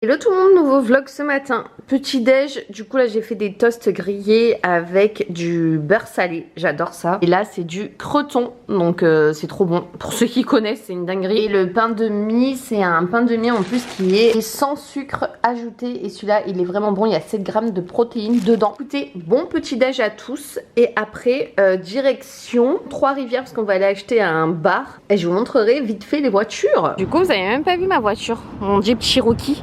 Hello tout le monde, nouveau vlog ce matin. Petit déj, du coup là j'ai fait des toasts grillés avec du beurre salé, j'adore ça. Et là c'est du croton, donc c'est trop bon. Pour ceux qui connaissent, c'est une dinguerie. Et le pain de mie, c'est un pain de mie en plus qui est sans sucre ajouté. Et celui-là il est vraiment bon, il y a 7 grammes de protéines dedans. Écoutez, bon petit déj à tous. Et après, direction Trois-Rivières parce qu'on va aller acheter à un bar. Et je vous montrerai vite fait les voitures. Du coup vous avez même pas vu ma voiture, mon Jeep Cherokee.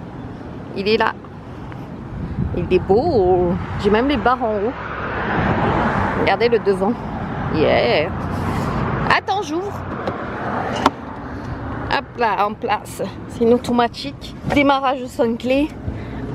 Il est là. Il est beau. J'ai même les barres en haut. Regardez le devant. Yeah. Attends, j'ouvre. Hop là, en place. C'est une automatique. Démarrage sans clé.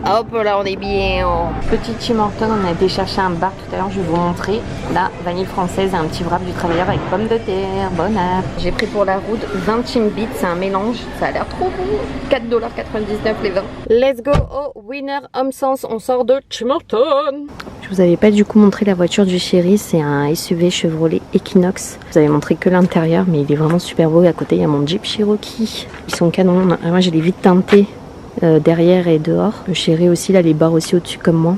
Hop là, on est bien. Petit Tim Hortons, on a été chercher un bar tout à l'heure, je vais vous montrer. Là, vanille française et un petit wrap du travailleur avec pommes de terre. Bon app. J'ai pris pour la route 20 Timbits, c'est un mélange. Ça a l'air trop bon. 4,99$ les 20. Let's go au Winner Home Sense. On sort de Tim Hortons. Je vous avais pas du coup montré la voiture du chéri, c'est un SUV Chevrolet Equinox. Je vous avais montré que l'intérieur, mais il est vraiment super beau. À côté, il y a mon Jeep Cherokee. Ils sont canons. Moi, j'ai les vitres teintées. Derrière et dehors. Le chéri aussi, là les barres aussi au-dessus comme moi.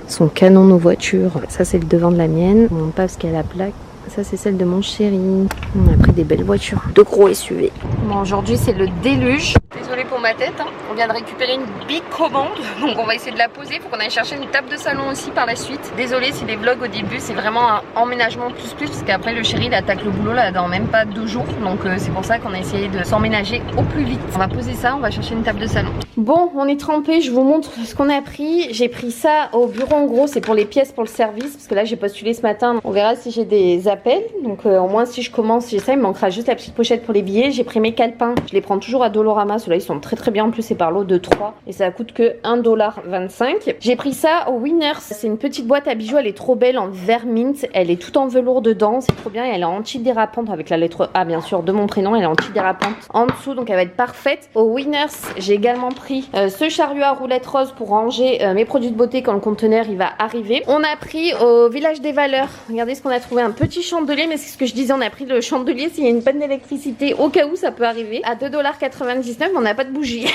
Son canon nos voitures. Ça c'est le devant de la mienne. Mon pas parce qu'elle a la plaque. Ça c'est celle de mon chéri. On a pris des belles voitures. De gros SUV. Bon aujourd'hui c'est le déluge. Désolée pour ma tête. On vient de récupérer une big commande. Donc on va essayer de la poser. Faut qu'on aille chercher une table de salon aussi par la suite. Désolée si les vlogs au début c'est vraiment un emménagement plus. Parce qu'après le chéri il attaque le boulot là dans même pas 2 jours. Donc c'est pour ça qu'on a essayé de s'emménager au plus vite. On va poser ça. On va chercher une table de salon. Bon on est trempé. Je vous montre ce qu'on a pris. J'ai pris ça au bureau en gros. C'est pour les pièces pour le service. Parce que là j'ai postulé ce matin. On verra si j'ai des appels. Donc au moins si je commence j'ai ça. Il me manquera juste la petite pochette pour les billets. J'ai pris mes calepins. Je les prends toujours à Dolorama. Ceux-là ils sont très bien. En plus c'est par lot de 3. Et ça coûte que 1,25$. J'ai pris ça au Winners. C'est une petite boîte à bijoux. Elle est trop belle en vert mint. Elle est tout en velours dedans. C'est trop bien. Et elle est antidérapante avec la lettre A bien sûr de mon prénom. Elle est antidérapante en dessous. Donc elle va être parfaite. Au Winners j'ai également pris ce chariot à roulettes rose pour ranger mes produits de beauté quand le conteneur il va arriver. On a pris au village des valeurs. Regardez ce qu'on a trouvé. Un petit chandelier. Mais c'est ce que je disais. On a pris le chandelier s'il y a une panne d'électricité au cas où ça peut arriver. À 2,99$. Mais on n'a pas de bougie.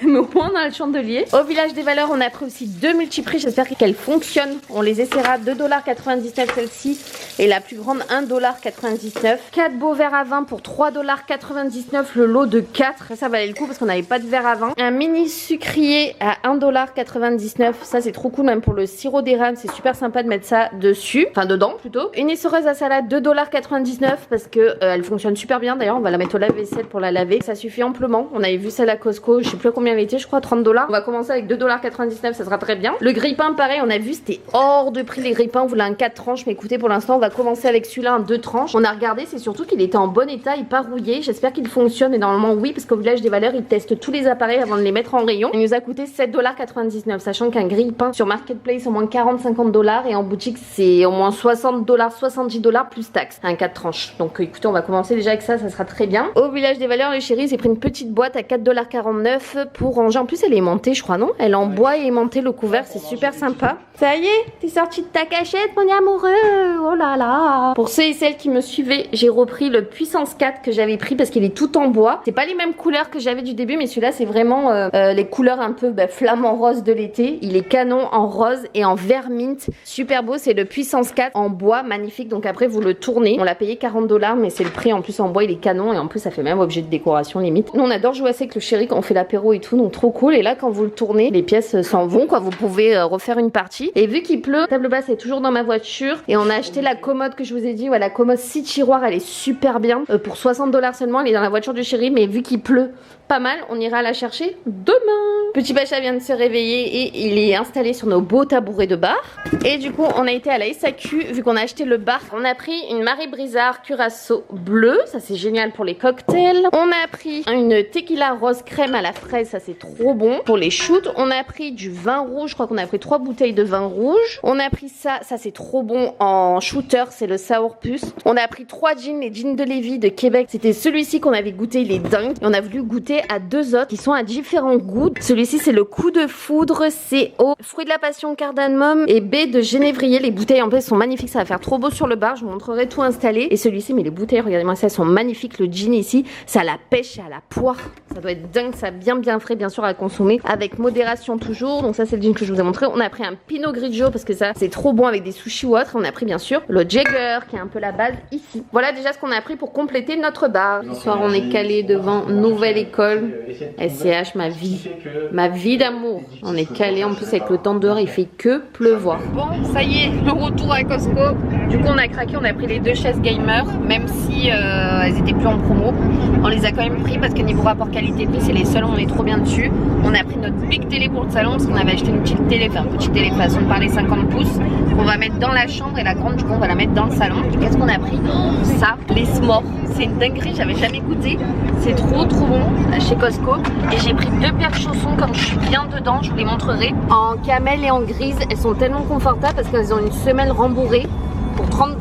Mais au moins on a le chandelier. Au village des valeurs on a pris aussi 2 multiprix. J'espère qu'elles fonctionnent. On les essaiera. 2,99$ celle-ci. Et la plus grande 1,99$. 4 beaux verres à vin pour 3,99$ le lot de 4. Ça valait le coup parce qu'on n'avait pas de verre à vin. Un mini sucrier à 1,99$. Ça c'est trop cool même pour le sirop d'érable. C'est super sympa de mettre ça dessus. Enfin dedans plutôt. Une essoreuse à salade 2,99$ parce que elle fonctionne super bien. D'ailleurs on va la mettre au lave-vaisselle pour la laver. Ça suffit amplement. On avait vu ça à la Costco. Je sais plus combien elle était. Je crois 30$. On va commencer avec 2,99$. Ça sera très bien. Le grille-pain pareil on a vu c'était hors de prix les grille-pains. On voulait un 4 tranches. Mais écoutez pour l'instant on va commencer avec celui-là un 2 tranches. On a regardé c'est surtout qu'il était en bon état. Il pas rouillé. J'espère qu'il fonctionne. Et normalement oui parce qu'au village des valeurs ils testent tous les appareils avant de les mettre en rayon. Il nous a coûté 7,99$. Sachant qu'un grille-pain sur Marketplace au moins 40-50$ et en boutique c'est au moins 60$, 70$ plus taxes. Un 4 tranches. Donc écoutez on va commencer déjà avec ça. Ça sera très bien. Au village des valeurs les chéris j'ai pris une petite boîte à 4,49$ pour ranger. En plus elle est aimantée je crois non. Elle est en bois et aimantée le couvert. C'est super sympa. Ça y est t'es sorti de ta cachette mon amoureux. Oh là là. Pour ceux et celles qui me suivaient j'ai repris le Puissance 4 que j'avais pris parce qu'il est tout en bois. C'est pas les mêmes couleurs que j'avais du début mais celui-là c'est vraiment les couleurs un peu flamant rose de l'été. Il est canon en rose et en vert mint. Super beau. C'est le Puissance 4 en bois magnifique. Donc après vous le tournez. On l'a payé 40$ mais c'est le prix en plus en bois. Il est canon et en plus ça fait même objet de décoration limite. Nous on adore jouer avec le chéri quand on fait l'apéro et tout donc trop cool. Et là quand vous le tournez les pièces s'en vont quoi. Vous pouvez refaire une partie. Et vu qu'il pleut la table basse est toujours dans ma voiture et on a acheté la commode que je vous ai dit. Ouais, la commode 6 tiroirs elle est super bien pour 60$ seulement. Elle est dans la voiture du chéri mais vu qu'il pleut pas mal on ira la chercher demain. Petit Pacha vient de se réveiller et il est installé sur nos beaux tabourets de bar. Et du coup on a été à la SAQ vu qu'on a acheté le bar. On a pris une Marie Brizard Curaçao bleu. Ça c'est génial pour les cocktails. On a pris une tequila rose crème à la fraise. Ça c'est trop bon pour les shoots. On a pris du vin rouge. Je crois qu'on a pris 3 bouteilles de vin rouge. On a pris ça. Ça c'est trop bon en shooter. C'est le sourpuss. On a pris 3 jeans. Les jeans de Lévis de Québec. C'était celui-ci qu'on avait goûté. Il est dingue. Et on a voulu goûter goûté à 2 autres qui sont à différents goûts. Celui-ci c'est le coup de foudre, c'est au fruit de la passion cardamome et baie de genévrier. Les bouteilles en fait sont magnifiques, ça va faire trop beau sur le bar, je vous montrerai tout installé. Et celui-ci, mais les bouteilles, regardez-moi ça, elles sont magnifiques. Le gin ici, ça a la pêche et à la poire, ça doit être dingue, ça bien frais bien sûr à consommer avec modération toujours. Donc ça c'est le gin que je vous ai montré. On a pris un Pinot Grigio parce que ça c'est trop bon avec des sushis ou autre. On a pris bien sûr le Jagger qui est un peu la base ici. Voilà déjà ce qu'on a pris pour compléter notre bar. Ce soir on est calé devant Nouvelle École SCH, ma vie d'amour. On est calé en plus avec le temps dehors, il fait que pleuvoir. Bon ça y est, le retour à Costco. Du coup on a craqué, on a pris les 2 chaises gamer, même si elles étaient plus en promo. On les a quand même pris parce que niveau rapport qualité-prix c'est les seuls, on est trop bien dessus. On a pris notre big télé pour le salon parce qu'on avait acheté une petite télé, enfin une petite télé façon de parler 50 pouces qu'on va mettre dans la chambre et la grande du coup on va la mettre dans le salon. Qu'est-ce qu'on a pris? Ça, les s'mores. C'est une dinguerie, j'avais jamais goûté. C'est trop bon chez Costco. Et j'ai pris 2 paires de chaussons comme je suis bien dedans, je vous les montrerai. En camel et en grise, elles sont tellement confortables parce qu'elles ont une semelle rembourrée pour 30 $.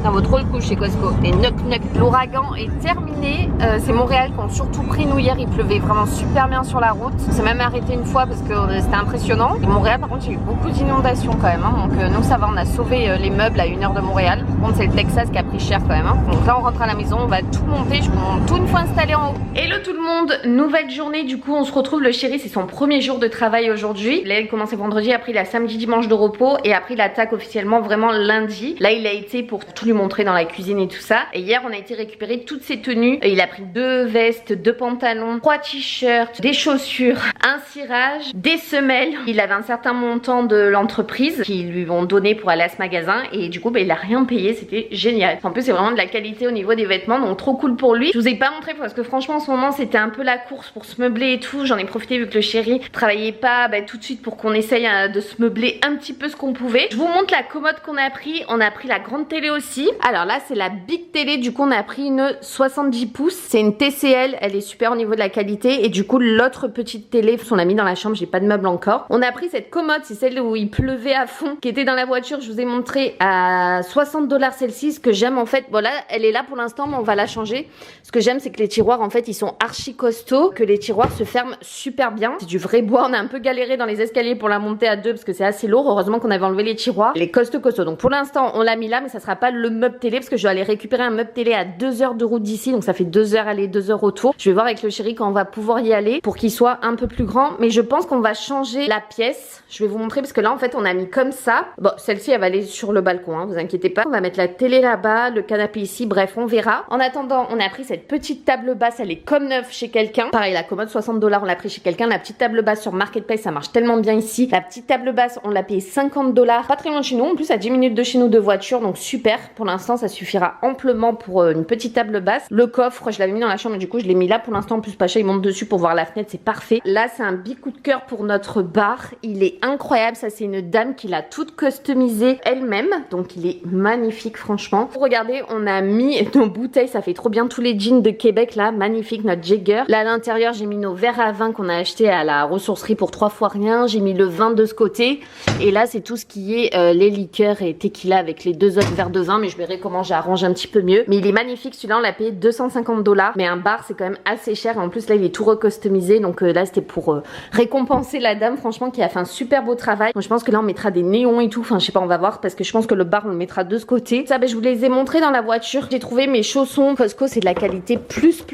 Ça vaut trop le coup chez Costco. Et knock. L'ouragan est terminé. C'est Montréal qui ont surtout pris nous hier. Il pleuvait vraiment super bien sur la route. On s'est même arrêté une fois parce que c'était impressionnant. Et Montréal par contre il y a eu beaucoup d'inondations quand même. Hein. Donc nous ça va, on a sauvé les meubles à 1 heure de Montréal. Par contre c'est le Texas qui a pris cher quand même. Hein. Donc là on rentre à la maison, on va tout monter. Je vous montre tout une fois installé en haut. Hello tout le monde, nouvelle journée. Du coup on se retrouve, le chéri c'est son premier jour de travail aujourd'hui. Là il commençait vendredi, après il a samedi, dimanche de repos. Et après il attaque officiellement vraiment lundi. Là il a été pour tout lui montrer dans la cuisine et tout ça. Et hier on a été récupérer toutes ses tenues. Il a pris 2 vestes, 2 pantalons, 3 t-shirts, des chaussures, un cirage, des semelles. Il avait un certain montant de l'entreprise qu'ils lui ont donné pour aller à ce magasin. Et du coup il a rien payé, c'était génial. En plus c'est vraiment de la qualité au niveau des vêtements, donc trop cool pour lui. Je vous ai pas montré parce que franchement en ce moment c'était un peu la course pour se meubler et tout. J'en ai profité vu que le chéri travaillait pas tout de suite pour qu'on essaye de se meubler un petit peu ce qu'on pouvait. Je vous montre la commode qu'on a pris. On a pris la grande télé aussi. Alors là c'est la big télé, du coup on a pris une 70 pouces, c'est une TCL, elle est super au niveau de la qualité. Et du coup l'autre petite télé, on l'a mis dans la chambre, j'ai pas de meuble encore. On a pris cette commode, c'est celle où il pleuvait à fond, qui était dans la voiture, je vous ai montré, à 60 $ celle-ci. Ce que j'aime en fait, voilà, elle est là pour l'instant mais on va la changer. Ce que j'aime c'est que les tiroirs en fait ils sont archi costauds, que les tiroirs se ferment super bien. C'est du vrai bois, on a un peu galéré dans les escaliers pour la monter à 2 parce que c'est assez lourd. Heureusement qu'on avait enlevé les tiroirs, les costauds. Donc pour l'instant on l'a mis là, mais ça sera pas le meuble télé parce que je dois aller récupérer un meuble télé à 2 heures de route d'ici, donc ça fait 2 heures aller, 2 heures retour. Je vais voir avec le chéri quand on va pouvoir y aller pour qu'il soit un peu plus grand, mais je pense qu'on va changer la pièce. Je vais vous montrer parce que là en fait on a mis comme ça. Bon, celle-ci elle va aller sur le balcon, hein, vous inquiétez pas. On va mettre la télé là-bas, le canapé ici, bref on verra. En attendant on a pris cette petite table basse, elle est comme neuve chez quelqu'un. Pareil la commode 60 $, on l'a pris chez quelqu'un. La petite table basse sur Marketplace ça marche tellement bien ici. La petite table basse on l'a payé 50 $, pas très loin de chez nous, en plus à 10 minutes de chez nous de voiture, donc super. Pour l'instant ça suffira amplement pour une petite table basse. Le coffre je l'avais mis dans la chambre, du coup je l'ai mis là pour l'instant. En plus Pacha il monte dessus pour voir la fenêtre, c'est parfait. Là c'est un big coup de cœur pour notre bar, il est incroyable. Ça c'est une dame qui l'a toute customisée elle-même, donc il est magnifique franchement. Regardez, on a mis nos bouteilles, ça fait trop bien, tous les jeans de Québec là, magnifique, notre Jagger. Là à l'intérieur j'ai mis nos verres à vin qu'on a acheté à la ressourcerie pour 3 fois rien. J'ai mis le vin de ce côté et là c'est tout ce qui est les liqueurs et tequila avec les 2 autres verres de vin, mais je verrai comment j'arrange un petit peu mieux. Mais il est magnifique celui-là, on l'a payé 250 $, mais un bar c'est quand même assez cher. Et en plus là il est tout recustomisé, donc là c'était pour récompenser la dame franchement qui a fait un super beau travail. Donc, je pense que là on mettra des néons et tout, enfin je sais pas, on va voir parce que je pense que le bar on le mettra de ce côté. Ça je vous les ai montrés dans la voiture. J'ai trouvé mes chaussons Costco, c'est de la qualité plus.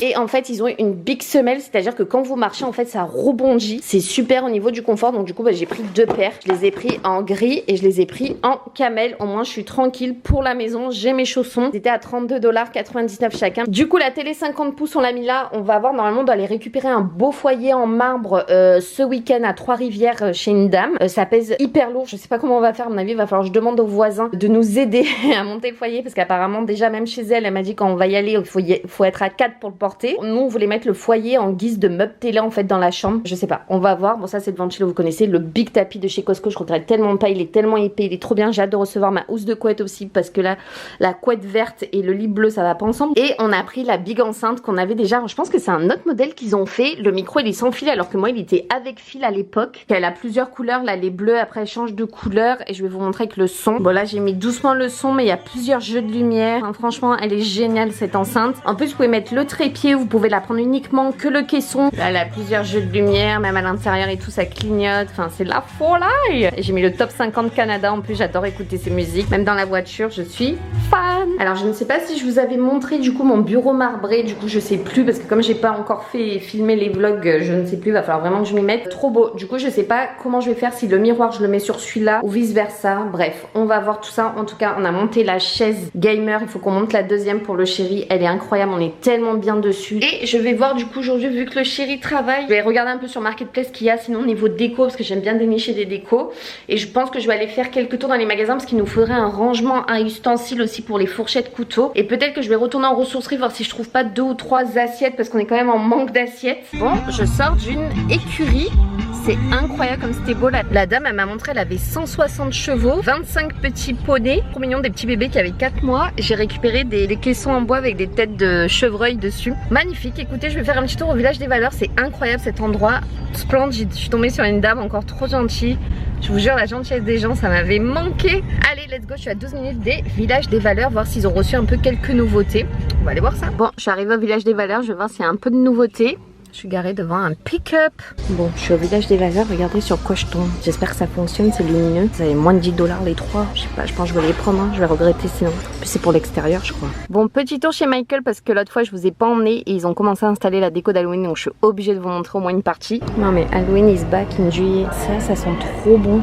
Et en fait ils ont une big semelle, c'est à dire que quand vous marchez en fait ça rebondit, c'est super au niveau du confort. Donc du coup j'ai pris 2 paires, je les ai pris en gris et je les ai pris en camel. Au moins je suis tranquille pour la maison, j'ai mes chaussons, c'était à 32 $ 99 chacun. Du coup la télé 50 pouces on l'a mis là. On va avoir, normalement on doit aller récupérer un beau foyer en marbre ce week-end à Trois-Rivières chez une dame. Ça pèse hyper lourd, je sais pas comment on va faire. À mon avis il va falloir que je demande aux voisins de nous aider à monter le foyer parce qu'apparemment déjà même chez elle m'a dit quand on va y aller il faut être à 4 pour le porter. Nous on voulait mettre le foyer en guise de meuble télé en fait dans la chambre, je sais pas, on va voir. Bon ça c'est le ventilo, vous connaissez, le big tapis de chez Costco, je regrette tellement pas, il est tellement épais, il est trop bien. J'ai hâte de recevoir ma housse de couette aussi basique parce que là la couette verte et le lit bleu ça va pas ensemble. Et on a pris la big enceinte qu'on avait déjà. Je pense que c'est un autre modèle qu'ils ont fait. Le micro il est sans fil alors que moi il était avec fil à l'époque. Elle a plusieurs couleurs, là les bleus après elle change de couleur et je vais vous montrer avec le son. Bon là j'ai mis doucement le son mais il y a plusieurs jeux de lumière. Enfin, franchement elle est géniale cette enceinte. En plus vous pouvez mettre le trépied, vous pouvez la prendre uniquement que le caisson. Là elle a plusieurs jeux de lumière, même à l'intérieur et tout ça clignote. Enfin c'est la folie. Et j'ai mis le top 50 Canada en plus, j'adore écouter ces musiques. Même dans la voiture je suis fan. Alors je ne sais pas si je vous avais montré du coup mon bureau marbré. Du coup je sais plus parce que comme j'ai pas encore fait filmer les vlogs, je ne sais plus, va falloir vraiment que je m'y mette. Trop beau. Du coup je sais pas comment je vais faire, si le miroir je le mets sur celui-là ou vice versa. Bref on va voir tout ça. En tout cas on a monté la chaise gamer, il faut qu'on monte la deuxième pour le chéri. Elle est incroyable, on est tellement bien dessus. Et je vais voir du coup aujourd'hui vu que le chéri travaille, je vais regarder un peu sur Marketplace ce qu'il y a sinon au niveau déco parce que j'aime bien dénicher des décos. Et je pense que je vais aller faire quelques tours dans les magasins parce qu'il nous faudrait un rangement à ustensiles aussi pour les fourchettes couteaux. Et peut-être que je vais retourner en ressourcerie voir si je trouve pas 2 ou 3 assiettes parce qu'on est quand même en manque d'assiettes. Bon je sors d'une écurie. C'est incroyable comme c'était beau. La dame elle m'a montré, elle avait 160 chevaux, 25 petits poneys, trop mignon, des petits bébés qui avaient 4 mois. J'ai récupéré des caissons en bois avec des têtes de chevreuil dessus. Magnifique. Écoutez, je vais faire un petit tour au village des valeurs. C'est incroyable cet endroit, splendide. Je suis tombée sur une dame encore trop gentille. Je vous jure, la gentillesse des gens, ça m'avait manqué. Allez, let's go, je suis à 12 minutes des villages des valeurs, voir s'ils ont reçu un peu quelques nouveautés. On va aller voir ça. Bon, je suis arrivée au village des valeurs, je vais voir s'il y a un peu de nouveautés. Je suis garée devant un pick-up. Bon, je suis au village des valeurs, regardez sur quoi je tombe. J'espère que ça fonctionne, c'est lumineux. Ça avait moins de 10 $ les 3. Je sais pas, je pense que je vais les prendre, hein. Je vais regretter sinon. Puis c'est pour l'extérieur, je crois. Bon, petit tour chez Michael parce que l'autre fois je vous ai pas emmené et ils ont commencé à installer la déco d'Halloween, donc je suis obligée de vous montrer au moins une partie. Non mais Halloween is back in juillet. Ça sent trop bon.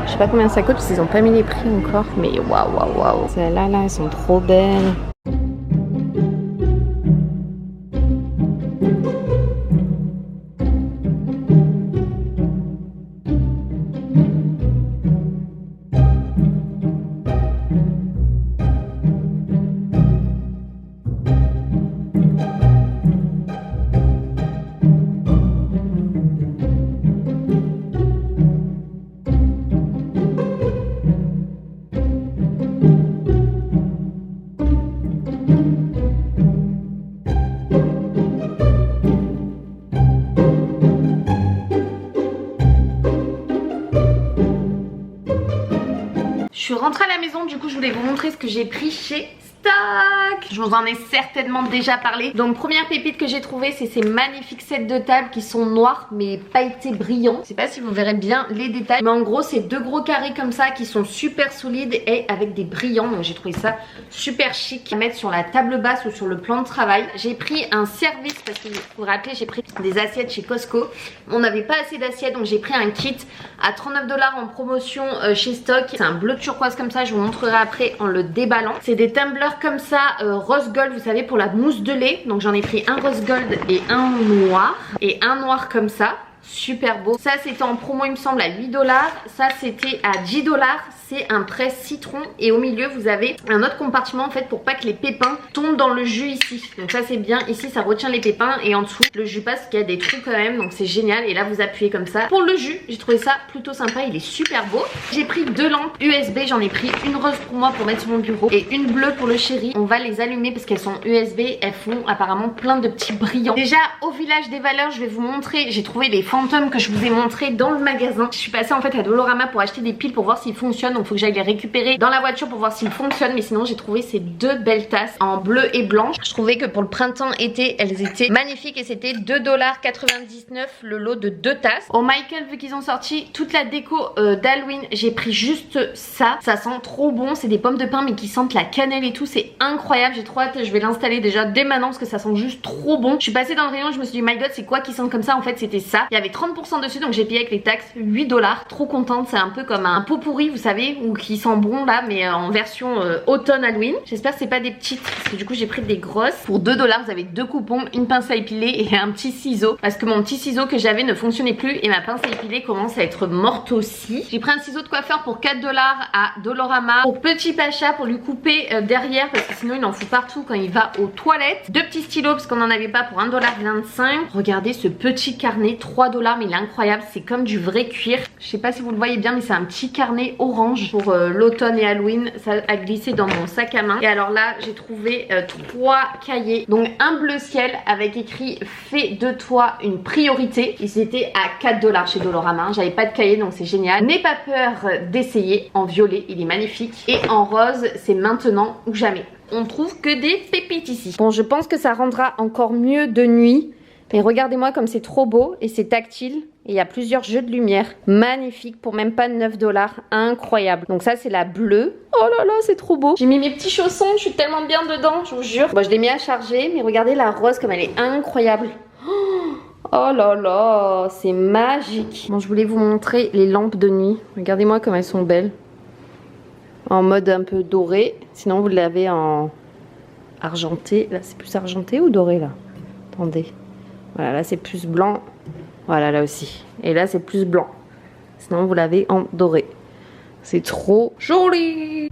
Je sais pas combien ça coûte parce qu'ils ont pas mis les prix encore. Mais waouh. Celles-là, elles sont trop belles. Je suis rentrée à la maison, du coup je voulais vous montrer ce que j'ai pris chez Stock. Je vous en ai certainement déjà parlé. Donc première pépite que j'ai trouvée, c'est ces magnifiques sets de table qui sont noirs mais pailletés brillants. Je sais pas si vous verrez bien les détails, mais en gros c'est 2 gros carrés comme ça qui sont super solides et avec des brillants. Donc j'ai trouvé ça super chic à mettre sur la table basse ou sur le plan de travail. J'ai pris un service parce que vous vous rappelez, j'ai pris des assiettes chez Costco. On n'avait pas assez d'assiettes donc j'ai pris un kit à 39 $ en promotion chez Stock. C'est un bleu turquoise comme ça, je vous montrerai après en le déballant. C'est des tumblers comme ça rose gold, vous savez, pour la mousse de lait. Donc j'en ai pris un rose gold et un noir. Et un noir comme ça, super beau. Ça c'était en promo il me semble à 8 $. Ça c'était à 10 $. C'est un presse citron et au milieu vous avez un autre compartiment en fait pour pas que les pépins tombent dans le jus ici. Donc ça c'est bien, ici ça retient les pépins et en dessous le jus passe parce qu'il y a des trous quand même, donc c'est génial. Et là vous appuyez comme ça pour le jus. J'ai trouvé ça plutôt sympa, il est super beau. J'ai pris 2 lampes USB, j'en ai pris une rose pour moi pour mettre sur mon bureau et une bleue pour le chéri. On va les allumer parce qu'elles sont USB, elles font apparemment plein de petits brillants. Déjà au village des valeurs je vais vous montrer, j'ai trouvé les fantômes que je vous ai montré dans le magasin. Je suis passée en fait à Dolorama pour acheter des piles pour voir s'ils fonctionnent, donc il faut que j'aille les récupérer dans la voiture pour voir s'ils fonctionnent. Mais sinon j'ai trouvé ces 2 belles tasses en bleu et blanche. Je trouvais que pour le printemps été elles étaient magnifiques et c'était 2,99 $ le lot de 2 tasses. Au Michael vu qu'ils ont sorti toute la déco d'Halloween, j'ai pris juste ça. Ça sent trop bon, c'est des pommes de pin mais qui sentent la cannelle et tout, c'est incroyable. J'ai trop hâte, je vais l'installer déjà dès maintenant parce que ça sent juste trop bon. Je suis passée dans le rayon, je me suis dit my god c'est quoi qui sent comme ça. En fait c'était ça, il y avait 30% dessus donc j'ai payé avec les taxes 8 $. Trop contente, c'est un peu comme un pot pourri vous savez, ou qui sent bon là mais en version automne Halloween. J'espère que c'est pas des petites parce que du coup j'ai pris des grosses. Pour 2 $, vous avez 2 coupons, une pince à épiler et un petit ciseau parce que mon petit ciseau que j'avais ne fonctionnait plus et ma pince à épiler commence à être morte aussi. J'ai pris un ciseau de coiffeur pour 4 $ à Dolorama pour petit Pacha pour lui couper derrière parce que sinon il en fout partout quand il va aux toilettes. 2 petits stylos parce qu'on en avait pas pour 1,25 $. Regardez ce petit carnet 3 $3 mais il est incroyable, c'est comme du vrai cuir. Je sais pas si vous le voyez bien mais c'est un petit carnet orange pour l'automne et Halloween. Ça a glissé dans mon sac à main. Et alors là j'ai trouvé 3 cahiers. Donc un bleu ciel avec écrit fais de toi une priorité. Et c'était à $4 chez Dollarama. J'avais pas de cahier donc c'est génial. N'aie pas peur d'essayer. En violet il est magnifique. Et en rose c'est maintenant ou jamais. On trouve que des pépites ici. Bon, je pense que ça rendra encore mieux de nuit. Mais regardez-moi comme c'est trop beau et c'est tactile. Et il y a plusieurs jeux de lumière. Magnifique pour même pas $9. Incroyable. Donc ça, c'est la bleue. Oh là là, c'est trop beau. J'ai mis mes petits chaussons. Je suis tellement bien dedans, je vous jure. Bon, je l'ai mis à charger. Mais regardez la rose comme elle est incroyable. Oh là là, c'est magique. Bon, je voulais vous montrer les lampes de nuit. Regardez-moi comme elles sont belles. En mode un peu doré. Sinon vous l'avez en argenté. Là c'est plus argenté ou doré là? Attendez. Voilà, là c'est plus blanc. Voilà, là aussi. Et là c'est plus blanc. Sinon vous l'avez en doré. C'est trop joli.